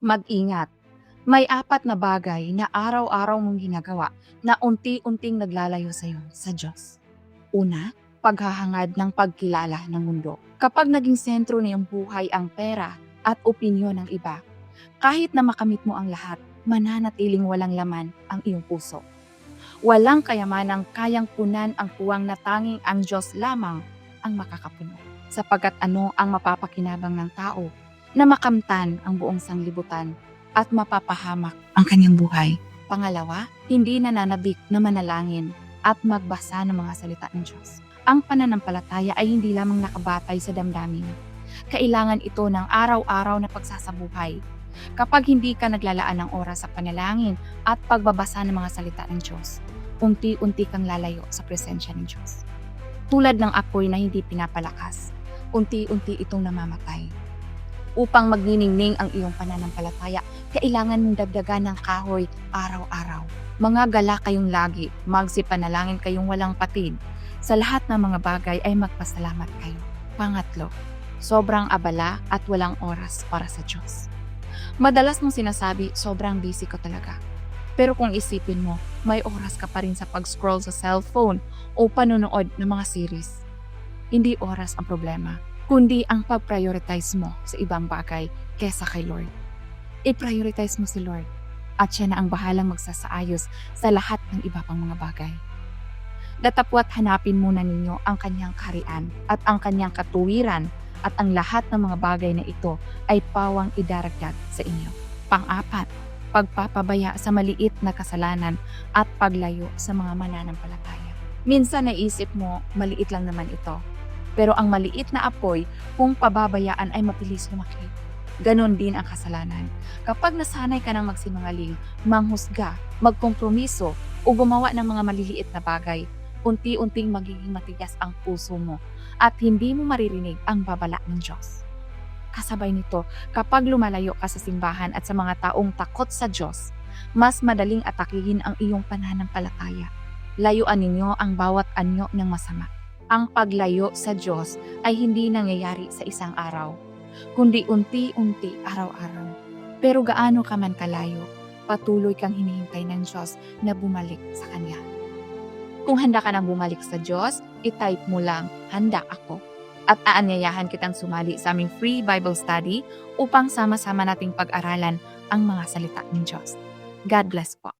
Mag-ingat. May apat na bagay na araw-araw mong ginagawa na unti-unting naglalayo sa iyo sa Diyos. Una, paghahangad ng pagkilala ng mundo. Kapag naging sentro na iyong buhay ang pera at opinyon ng iba, kahit na makamit mo ang lahat, mananatiling walang laman ang iyong puso. Walang kayamanang kayang punan ang puwang na tanging ang Diyos lamang ang makakapuno. Sapagkat ano ang mapapakinabang ng tao na makamtan ang buong sanglibutan at mapapahamak ang kanyang buhay. Pangalawa, hindi nananabik na manalangin at magbasa ng mga salita ng Diyos. Ang pananampalataya ay hindi lamang nakabatay sa damdamin. Kailangan ito ng araw-araw na pagsasabuhay. Kapag hindi ka naglalaan ng oras sa panalangin at pagbabasa ng mga salita ng Diyos, unti-unti kang lalayo sa presensya ng Diyos. Tulad ng apoy na hindi pinapalakas, unti-unti itong namamatay. Upang magniningning ang iyong pananampalataya, kailangan mong dagdagan ng kahoy araw-araw. Mga gala kayong lagi, magsipanalangin kayong walang patid. Sa lahat ng mga bagay ay magpasalamat kayo. Pangatlo, sobrang abala at walang oras para sa Diyos. Madalas mong sinasabi, sobrang busy ko talaga. Pero kung isipin mo, may oras ka pa rin sa pag-scroll sa cellphone o panonood ng mga series. Hindi oras ang problema, kundi ang pag-prioritize mo sa ibang bagay kesa kay Lord. I-prioritize mo si Lord at siya na ang bahalang magsasaayos sa lahat ng iba pang mga bagay. Datapwat hanapin muna ninyo ang kanyang kaharian at ang kanyang katuwiran at ang lahat ng mga bagay na ito ay pawang idaragdag sa inyo. Pang-apat, pagpapabaya sa maliit na kasalanan at paglayo sa mga mananampalataya. Minsan naisip mo, maliit lang naman ito. Pero ang maliit na apoy, kung pababayaan ay mabilis lumaki. Ganon din ang kasalanan. Kapag nasanay ka ng magsinungaling, manghusga, magkompromiso, o gumawa ng mga maliliit na bagay, unti-unting magiging matigas ang puso mo at hindi mo maririnig ang babala ng Diyos. Kasabay nito, kapag lumalayo ka sa simbahan at sa mga taong takot sa Diyos, mas madaling atakihin ang iyong pananampalataya. Layuan ninyo ang bawat anyo ng masama. Ang paglayo sa Diyos ay hindi nangyayari sa isang araw, kundi unti-unti araw-araw. Pero gaano ka man kalayo, patuloy kang hinihintay ng Diyos na bumalik sa Kanya. Kung handa ka nang bumalik sa Diyos, i-type mo lang, handa ako. At aanyayahan kitang sumali sa aming free Bible study upang sama-sama nating pag-aralan ang mga salita ng Diyos. God bless po.